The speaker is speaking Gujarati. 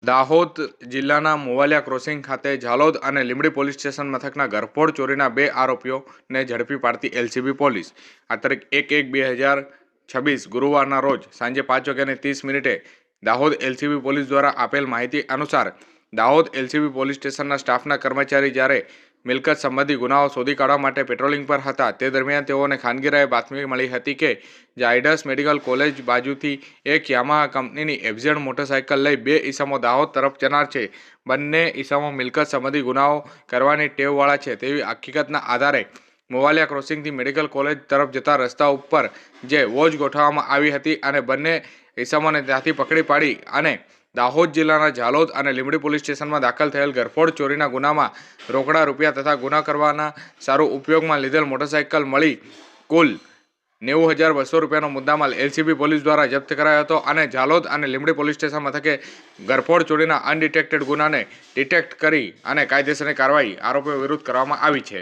દાહોદ જિલ્લાના મોવાલિયા ક્રોસિંગ ખાતે ઝાલોદ અને લીંબડી પોલીસ સ્ટેશન મથકના ઘરફોડ ચોરીના 2 આરોપીઓને ઝડપી પાડતી એલસીબી પોલીસ આ તારીખ 1/1/2026 ગુરુવારના રોજ સાંજે 5:30 દાહોદ એલસીબી પોલીસ દ્વારા આપેલ માહિતી અનુસાર દાહોદ એલસીબી પોલીસ સ્ટેશનના સ્ટાફના કર્મચારી જ્યારે મિલકત સંબંધી ગુનાઓ શોધી કાઢવા માટે પેટ્રોલિંગ પર હતા તે દરમિયાન તેઓને ખાનગીરાએ બાતમી મળી હતી કે ઝાયડસ મેડિકલ કોલેજ બાજુથી એક યામાહા કંપનીની એફઝેડ મોટરસાઇકલ લઈ 2 ઈસમો દાહોદ તરફ જનાર છે. બંને ઈસમો મિલકત સંબંધી ગુનાઓ કરવાની ટેવવાળા છે તેવી હકીકતના આધારે મોવાલિયા ક્રોસિંગથી મેડિકલ કોલેજ તરફ જતા રસ્તા ઉપર જે વોચ ગોઠવવામાં આવી હતી અને બંને ઈસમોને ત્યાંથી પકડી પાડી અને દાહોદ જિલ્લાના ઝાલોદ અને લીંબડી પોલીસ સ્ટેશનમાં દાખલ થયેલ ઘરફોડ ચોરીના ગુનામાં રોકડા રૂપિયા તથા ગુના કરવાના સારું ઉપયોગમાં લીધેલ મોટરસાઇકલ મળી કુલ 90,200 રૂપિયાનો મુદ્દામાલ એલસીબી પોલીસ દ્વારા જપ્ત કરાયો હતો અને ઝાલોદ અને લીંબડી પોલીસ સ્ટેશન મથકે ઘરફોડ ચોરીના અનડિટેક્ટેડ ગુનાને ડિટેક્ટ કરી અને કાયદેસરની કાર્યવાહી આરોપીઓ વિરુદ્ધ કરવામાં આવી છે.